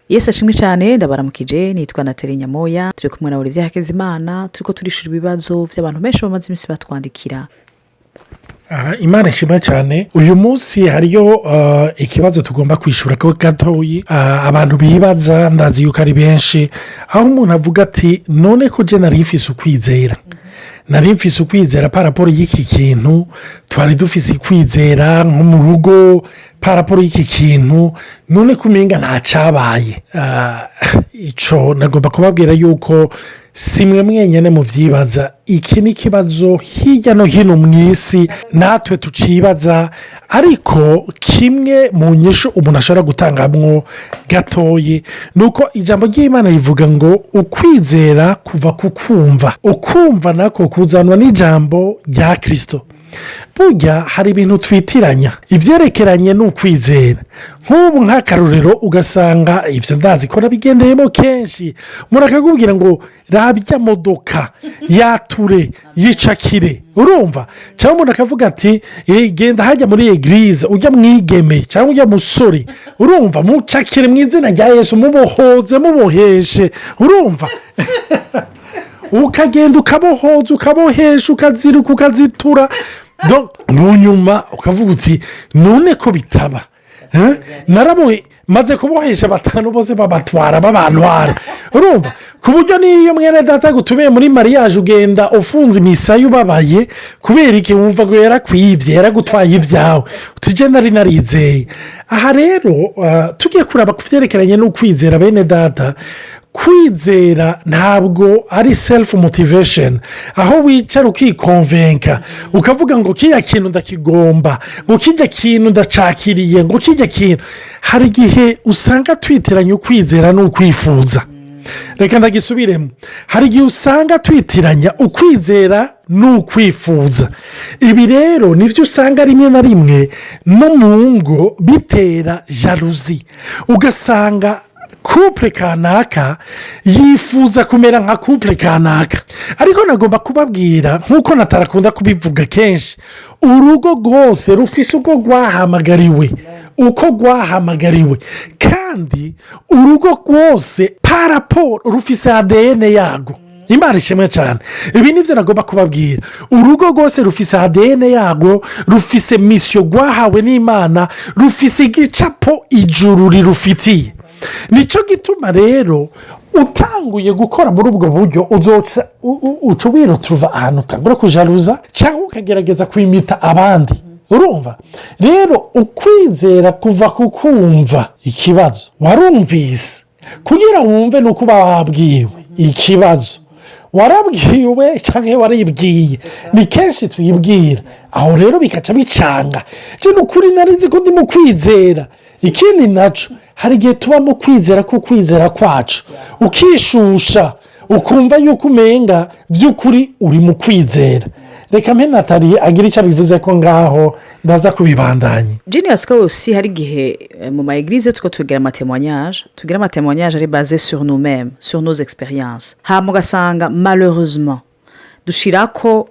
Yesu ashimwe cyane ndabaramukije nitwa Nathalie Nyamoya turi kumwe na Olivier Hakizimana turiko turishura ibibazo by'abantu benshi bamaze iminsi batwandikira. Imana ishimwe cyane uyu munsi hariyo ikibazo tugomba kwishura ko gatoyi abantu bibaza ndazi yuko ari benshi aho umuntu avuga ati none ko je nari mfise ukwizera nari mfise ukwizera paraporo y'iki kintu twari dufise ukwizera nko mu rugo paraporo y'iki kintu none kumenga nta cabaye ico nagomba kubabwira yuko simwe mwenyene mu vyibaza iki ni kibazo hirya no hino mw'isi natwe tucibaza ariko kimwe mu nyishu umuntu ashobora gutangamwo gatoyi nuko ijambo ry'Imana rivuga ngo ukwizera kuva ku kumva nako kuzanwa n'ijambo rya Kristo. Burya hari ibintu twitiranya ivyerekeranye n'ukwizera nk'ubu nk'akarorero ugasanga ivyo ndazi ko nabigendeyemo kenshi murakakubwira ngo rabya modoka yature yicakire urumva cyangwa umuntu akavuga ati genda hajya muri eglise ujya mwigeme cyangwa ujya musore urumva mucakire mu izina rya Yesu muboheshe urumva ukagenda ukabohoza ukabohesha ukaziruka ukazitura mu nyuma ukavuga uti none ko bitaba naraboye maze kubohesha batanu bose babatwara babantwara urumva ku buryo niyo mwene data gutumiye muri mariage ugenda ufunze imisayo ubabaye kubera iki wumva ngo yarakwivye yaragutwaye ivyawe utije nari narizeye aha rero tugiye kuraba kuvyerekeranye n'ukwizera bene data kwizera ntabwo ari self motivation aho wicara ukikonvenka ukavuga ngo kiriya kintu ndakigomba ngo kijya kintu ndacakiriye ngo kijya kintu hari igihe usanga twitiranya ukwizera n'ukwifuza reka ndagisubiremo hari igihe usanga twitiranya ukwizera n'ukwifuza ibi rero nivyo usanga rimwe na rimwe no mu ngo bitera jalousie ugasanga couple kanaka yifuza kumera nka couple kanaka ariko nagomba kubabwira nkuko natarakunda kubivuga kenshi urugo rwose rufise uko rwahamagariwe kandi urugo rwose paraporo rufise ADN yarwo. Imana ishimwe cyane ibi nivyo nagomba kubabwira urugo rwose rufise ADN yarwo rufise mission rwahawe n'Imana rufise igicapo ijuru rirufitiye nicyo gituma rero utanguye gukora muri ubwo buryo uca wirutuva ahantu utangura kujaruza cyangwa ukagerageza kwimita abandi urumva rero ukwizera kuva ku kumva ikibazo warumvise kugira wumve nuko uba wabwiwe ikibazo warabwiwe cyangwa waribwiye ni kenshi twibwira aho rero bikaca bicanga cyane ukuri narizi ko ndi mu kwizera ikindi naco hari igihe tuba mu kwizera ko kwizera kwacu ukishusha ukumva yuko umenga by'ukuri uri mu kwizera reka mpe Nathalie agira icyo abivuze ko ngaho ndaza kubibandanye. Genius ko aussi hari igihe mu ma église tugira amatémoignage ari basé sur nous-mêmes sur nos expériences hama ugasanga malheureusement dushirako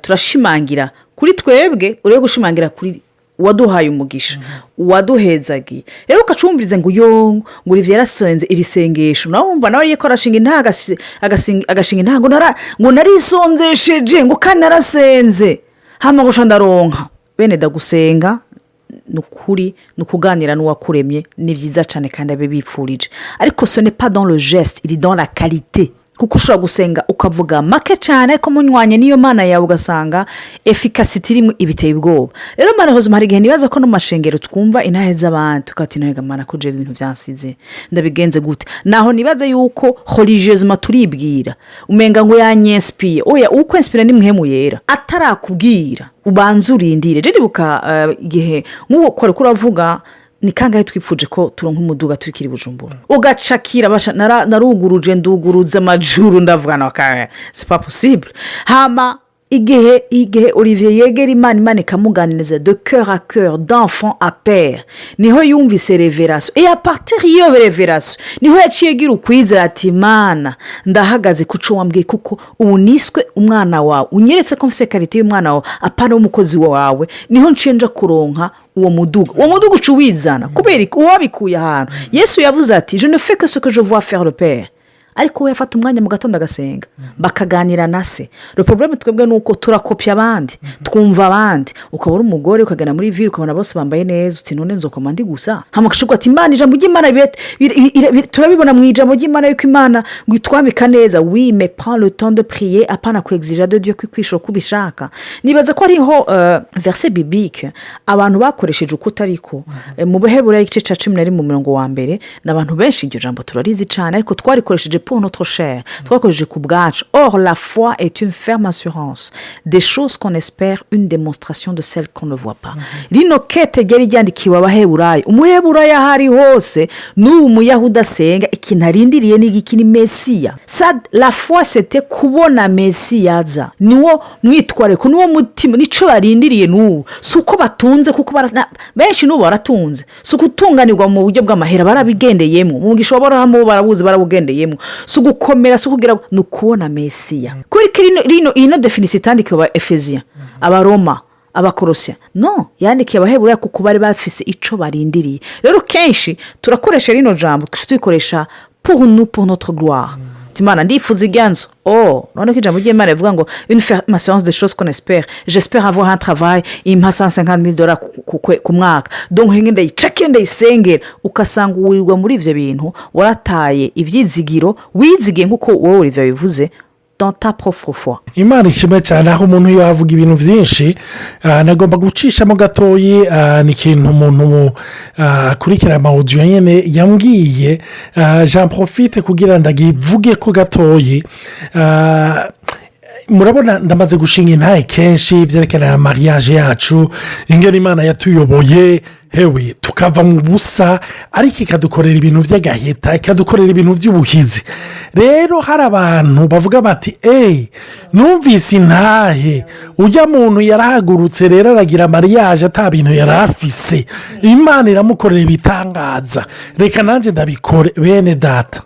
turashimangira kuri twebwe uriye gushimangira kuri waduhaye umugisha waduhezagiye rero ukacumvirize ngo ngo Olivier yarasenze iri sengesho nawe wumva nawe yiko arashinga intaga agashinga intago ngo narisonzesheje ngo kandi narasenze hama ngo shandaronka bene dagusenga nukuri nukuganira n'uwakuremye ni vyiza cyane kandi abe bipfurije ariko ce n'est pas dans le geste il est dans la qualité kuko ushobora gusenga ukavuga make cyane ko munywanye niyo mana yawe ugasanga efficacity irimo ibiteye ubwoba rero malheureusement hari igihe nibaza ko no mashengero twumva intahe z'abantu tukati nawe gamana ko je ibintu byansize ndabigenze gute naho nibaza yuko religieusement turibwira umenga ngo yanyespiye oya uko inspire ni muhemu yera atarakubwira ubanza urindire je ndibuka igihe nk'uko kore kuravuga ni kangahe twipfuje ko turonka umuduga turikiri Bujumbura ugacakira naruguruje nduguruza amajuru ndavuga no c'est pas possible hama igihe Olivier yegera imana ikamuganiriza de cœur à cœur d'enfant à père niho yumvise reverasiyo iya pateri y'iyo reverasiyo niho yaciye agira ukwizera ati imana ndahagaze ku cyo wambwiye kuko ubu niswe umwana wawe unyeretse ko mfite karite y'umwana wawe apana w'umukozi wawe niho nshinja kuronka uwo muduga uca uwizana kubera uwabikuye ahantu yesu yavuze ati je ne fais que ce que je vois faire le père ariko we yafata umwanya mu gatondo agasenga bakaganira na se le problème twebwe ni uko turakopya abandi twumva abandi ukabona umugore ukagana muri ville ukabona bose bambaye neza uti none nzokoma ndi gusa hamakashirwa ati imana ijambo ry'imana turabibona mu ijambo ry'imana yuko imana ngo itwambika neza oui mais prends le temps de prier apana kwexija de Dieu kwishura kubishaka nibaza ko ariho verset biblique abantu bakoresheje uko tariko mu Baheburayo igice cya 11 n'abantu benshi iryo jambo turarizi cyane ariko twarikoresheje pour notre chair twakoresheje ku bwacu or la foi est une ferme assurance des choses qu'on espère une démonstration de celles qu'on ne voit pas rino kete ryari ryandikiwe Abaheburayo umuheburayo ahari hose n'ubu muyahudi asenga ikintu arindiriye n'igiki ni mesiya la foi c'était kubona mesiya aza niwo mwitwareko niwo mutima nico barindiriye n'ubu si uko batunze kuko benshi n'ubu baratunze si ukutunganirwa mu buryo bw'amahera barabigendeyemo mu gishobora hamwe barabuze barabugendeyemo si ugukomera si ukugira ni ukubona mesiya kuri ino definisi itandikiwe aba efeziya abaroma abakorosiya no yandikiye Abaheburayo kuko bari bafise icyo barindiriye rero kenshi turakoresha rino jambo tuyikoresha pour nous pour notre gloire imana ndifuza igyanzo none ko ijambo ry'imana rivuga ngo une ferme assurance de choses qu'on espère j'espère avoir un travail impa $150,000 ku mwaka donc ngende yicakire ndayisengera ukasanga uwirirwa muri ivyo bintu warataye ivyizigiro wizigiye nkuko wowe Olivier bivuze dans ta propre foi. Imana ishimwe cyane aho umuntu yavuga ibintu byinshi nagomba gucishamo gatoyi ni ikintu umuntu akurikira amawudiyo nyine yambwiye jean profite kugira ngo ndagivuge ko gatoyi murabona ndamaze gushinga intahe kenshi byerekana mariage yacu ingene Imana yatuyoboye hewe tukava mu busa ariko ikadukorera ibintu by'agaheta ikadukorera ibintu by'ubuhizi rero hari abantu bavuga bati numvise intahe ujya muntu yarahagurutse rero aragira mariage ata bintu yari afise Imana iramukorera ibitangaza reka nanjye ndabikore bene data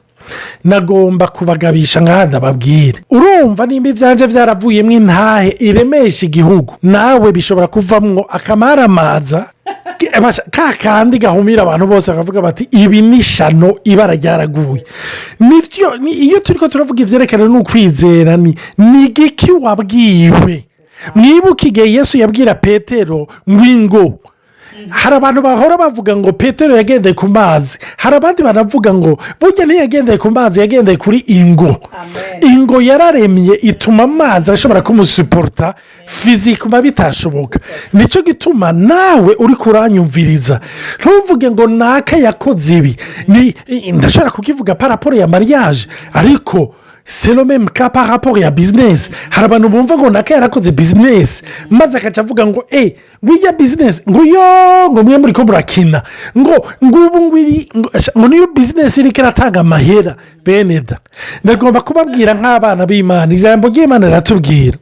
nagomba kubagabisha nk'ahandi ababwire urumva nimba ibyanje byaravuyemo intahe iremesha igihugu nawe bishobora kuvamwo akamaramaza ka kandi gahumira abantu bose bakavuga bati ibi ni shano ibara ryaraguye iyo turi ko turavuga ibyerekana n'ukwizera ni igiki wabwiwe mwibuke igihe Yesu yabwira Petero ngo hari abantu bahora bavuga ngo Petero yagendeye ku mazi hari abandi banavuga ngo burya ntiyagendeye ku mazi yagendeye kuri ingo yararemye ituma amazi ashobora kumusuporta fizikuma bitashoboka nicyo gituma nawe uri kuranyumviriza ntuvuge ngo naka yakoze ibi ndashobora kukivuga paraporo ya mariage ariko c'est le même cas par rapport ya business hari abantu bumva ngo naka yarakoze business maze akaca avuga ngo wiya business ngo mwe muri ko murakina ngo niyo business iri kiratanga amahera beneda ndagomba kubabwira nk'abana b'Imana ijambo ry'Imana riratubwira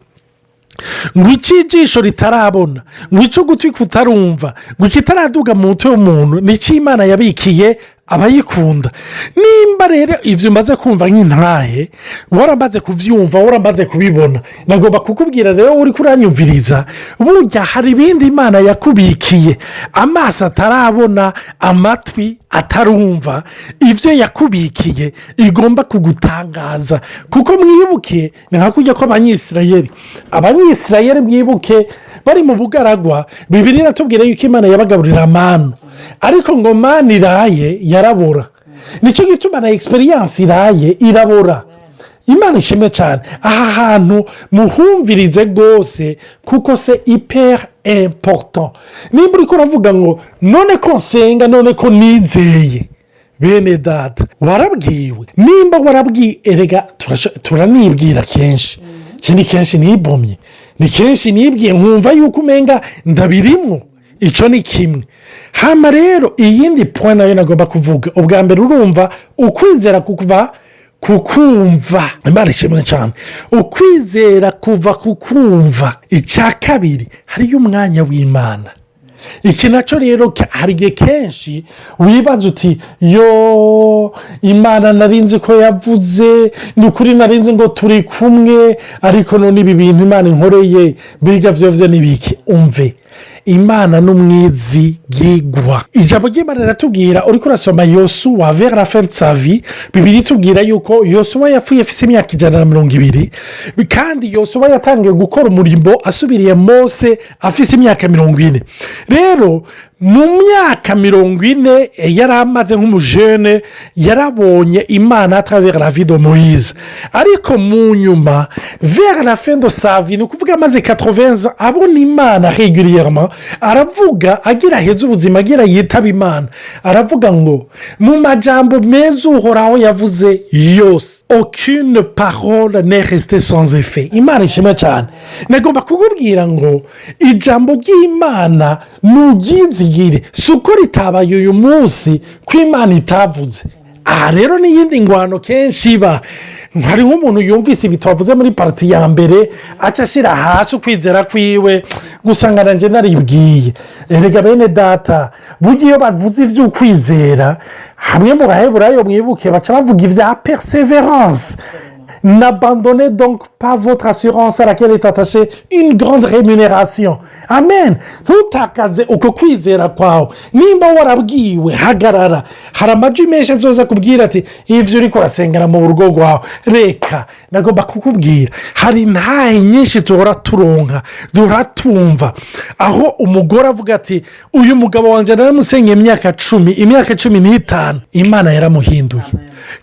ngo ijisho ritarabona ngo icyo gutwi kutarumva ngo kitaraduga mu mutwe w'umuntu nicyo Imana yabikiye abayikunda nimba rero ibyo umaze kumva nk'intahe waramaze kubyumva waramaze kubibona nagomba kukubwira rero uri kuranyumviriza burya hari ibindi Imana yakubikiye amaso atarabona amatwi atarumva ibyo yakubikiye igomba kugutangaza kuko mwibuke ni nka kujya kw'abanyisirayeli mwibuke bari mu bugaragwa Bibiliya iratubwira yuko Imana yabagaburira amanu ariko ngo manu iraye yarabora nicyo gituma na experience iraye irabora Imana ishimwe cyane aha hantu muhumvirize rwose kuko se hyper important nimba uri kuravuga ngo none ko nsenga none ko nizeye bene data warabwiwe nimba warabwiye erega turanibwira kenshi ikindi kenshi nibomye ni kenshi nibwiye nkumva yuko umenga ndabirimwo icyo ni kimwe hano rero iyindi point nayo nagomba kuvuga ubwa mbere urumva ukwizera kuva kukumva. Imana ishimwe cyane. Ukwizera kuva ku kumva. Icya kabiri hariyo umwanya w'Imana. Iki nacyo rero hari igihe kenshi wibaza uti yo Imana narinzi ko yavuze ni ukuri narinzi ngo turi kumwe ariko none ibi bintu Imana inkoreye biga byo n'ibiki. Umve, Imana n'umwizigigwa. Ijambo ry'Imana riratubwira uriko urasoma Yosuwa vers la fin de sa vie, Bibiliya itubwira yuko Yosuwa yapfuye afite imyaka 120 kandi Yosuwa yatangiye gukora umurimo asubiriye Mose afite imyaka 40. Rero mu myaka 40 yari amaze nk'umujene yarabonye Imana à travers la vie de Moïse, ariko mu nyuma vers la fin de sa vie ni ukuvuga amaze 80 ans abona Imana régulièrement, aravuga agira heza ubuzima agira yitaba Imana, aravuga ngo mu majambo meza uhoraho yavuze yose aucune parole n'est restée sans effet. Imana ishimwe cyane. Nagomba kukubwira ngo ijambo ry'Imana nuryizigire, si uko ritabaye uyu munsi ko Imana itavuze. Aha rero n'iyindi ngwano kenshi iba, hari nk'umuntu yumvise ibi twavuze muri pariti ya mbere aca ashyira hasi ukwizera kwiwe, gusanga nanjye naribwiye. Erega bene data burya iyo bavuze iby'ukwizera hamwe mu baheburayo mwibuke baca bavuga ibya perseverance. N'abandonnez donc pas votre assurance à laquelle est attachée une grande rémunération. Amen. Ntutakaze uko kwizera kwawe. Nimba warabwiwe hagarara, hari amajwi menshi azoza kubwira ati ibyo uri kurasengera mu rugo rwawe reka. Nagomba kukubwira hari ntahe nyinshi duhora turonka duhora tumva aho umugore avuga ati uyu mugabo wanjye naramusengeye imyaka 10, imyaka 15 Imana yaramuhinduye.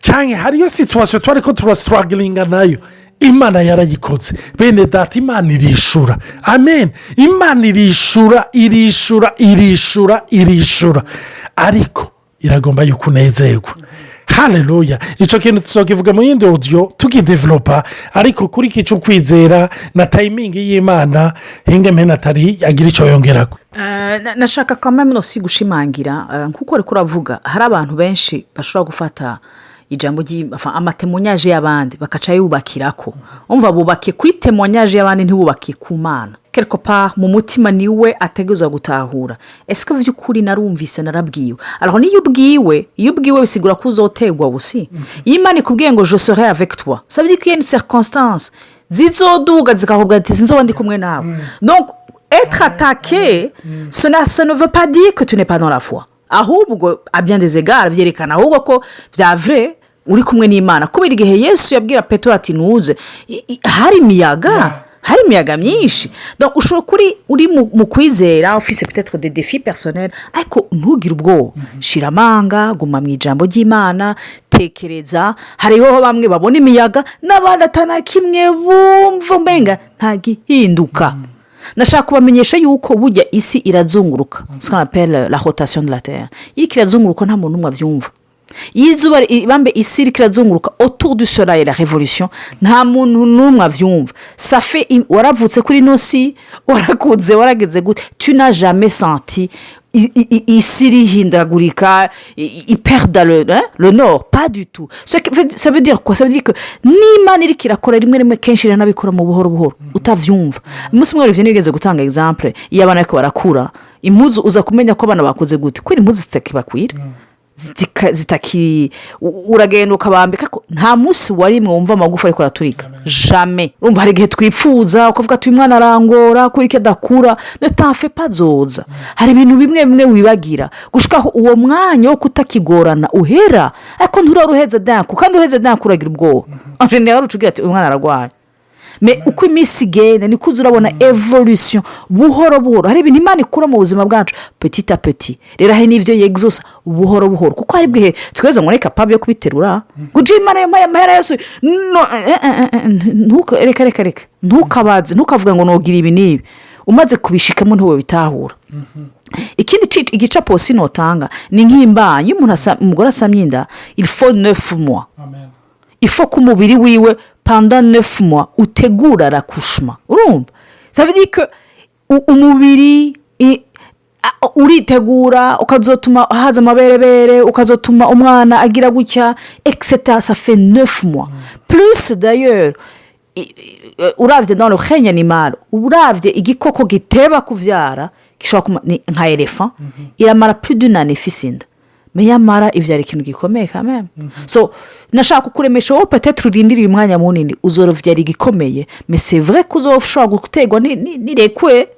Cyane hariyo situation twari ko turasitaragilinga nayo Imana yarayikoze. Bene data Imana irishura. Amen. Imana irishura ariko iragomba yuko unezerwa. Haleluya. Icyo kintu tuzokivuga mu yindi audio tukidevelopa, ariko kuri kicu kwizera na timing y'Imana hinge mena atari agira icyo yongeraho. Nashaka kamwe no si gushimangira nkuko reko uravuga hari abantu benshi bashobora gufata ijambo amatemonyaje y'abandi bakaca yubakirako. Umva bubake kwitemonyaje y'abandi ntibubake ku Mana. Quelque part mu mutima niwe ategezwa gutahura. Est-ce que vy'ukuri narumvise narabwiwe? Alors niyo ubwiwe bisigura ko uzotegwa busi. Imana ikubwiye ngo je serai avec toi. Ça veut dire qu'il y a une circonstance zizoduga zikahubwa ati sinzoba ndi kumwe nawe. Donc être attaqué ça ne veut pas dire que tu n'es pas dans la foi. Ahubwo à bien des égards vyerekana ahubwo ko vya vrai uri kumwe n'Imana. Kubera igihe Yesu yabwira Petero ati nuze hari imiyaga myinshi. Donc ushobora kuri uri mu kwizera ufise peut-être des défis personnels ariko ntugire ubwo shiramanga guma mu ijambo ry'Imana tekereza. Hariho bamwe babona imiyaga n'abandi atana kimwe bumva mbenga ntagihinduka. Nashaka kubamenyesha yuko burya isi irazunguruka, ce qu'on appelle la rotation de la terre. Ikirazunguruka nta muntu umwe avyumva. Izuba bambe isi ikirazunguruka autour du soleil, la révolution nta muntu n'umwe avyumva. Ça fait waravutse kuri nosi warakuze warageze gute, tu n'as jamais senti isi rihindagurika iperda le nord, pas du tout. Ça veut dire quoi? Ça veut dire que n'Imana iri kirakora rimwe kenshi iranabikora mu buhoro utavyumva. Umunsi umwe revye nigeze gutanga exemple iyo abana ko barakura impuzu uza kumenya ko abana bakoze gute kwira impuzu zitakibakwira zitaki uragenda ukabambika ko nta munsi warimwe wumva amagufa ariko araturika jamais. Urumva hari igihe twifuza ukavuga ati umwana arangora kuri ke dakura ne t'enfais pas zoza. Hari ibintu bimwe wibagira gushikaho uwo mwanya wo kutakigorana uhera ariko nturaruheze danku kandi uheze danku uragira ubwoba. En général ucugira ati umwana aragwaye. Mais uko iminsi igenda niko urabona evolution buhoro. Hari ibintu Imana ikura mu buzima bwacu petit à petit. Rero hari n'ivyo yexosa buhoro kuko hari bwihe tweze ngo reka capable yo kubiterura guje Imana y'amahera yose reka ntukabaze ntukavuga ngo nogira ibi nibi umaze kubishikamo ntuwe bitahura. Ikindi igicapo sinotanga ni nk'imbanyi umuntu umugore asamye inda il faut 9 mois. Amen. Il faut que umubiri wiwe pendant 9 mois utegura l'accouchement. Urumva? Ça veut dire que umubiri uritegura ukazotuma haza amaberebere ukazotuma umwana agira gutya etc. ça fait 9 mois plus d'ailleurs uravye dans le règne animal uravye igikoko giteba kuvyara gishobora nka elephant iramara plus d'une année ifise inda mais yamara ivyara ikintu gikomeye quand même so nashaka kukuremesha wowe peut-être urindiriye umwanya munini uzorovyara igikomeye mais c'est vrai ko uzoshobora gutegwa nirekwe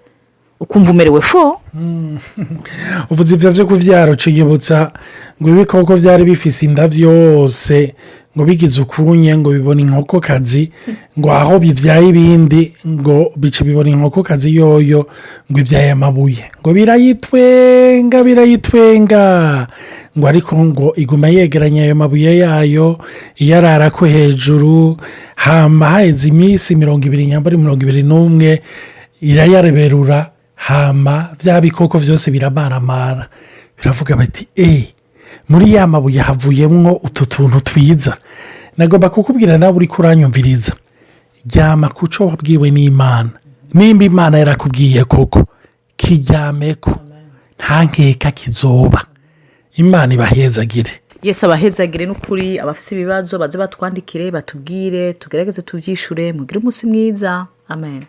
ukumva umerewe fo uvuze ivyo vyo kuvyara uciyibutsa ngo ibikoko vyari bifise inda vyose ngo bigize ukunye ngo bibona inkokokazi ngo aho bivyaye ibindi ngo bice bibona inkokokazi yoyo ngo ivyaye amabuye ngo birayitwenga ngo ariko ngo iguma yegeranya ayo mabuye yayo iyararako hejuru hama haheze iminsi 20 nyambari 21 irayareberura hama vya bikoko vyose biramaramara biravuga bati muri ya mabuye havuyemwo utu tuntu twiza nagomba kukubwira nawe uri kuranyumviriza ryama kuco wabwiwe n'Imana nimba Imana yarakubwiye koko kiryameko nta nkeka kizoba Imana ibahezagire Yesu abahezagire n'ukuri abafise ibibazo baze batwandikire batubwire tugerageze tuvyishure mugire umunsi mwiza amen.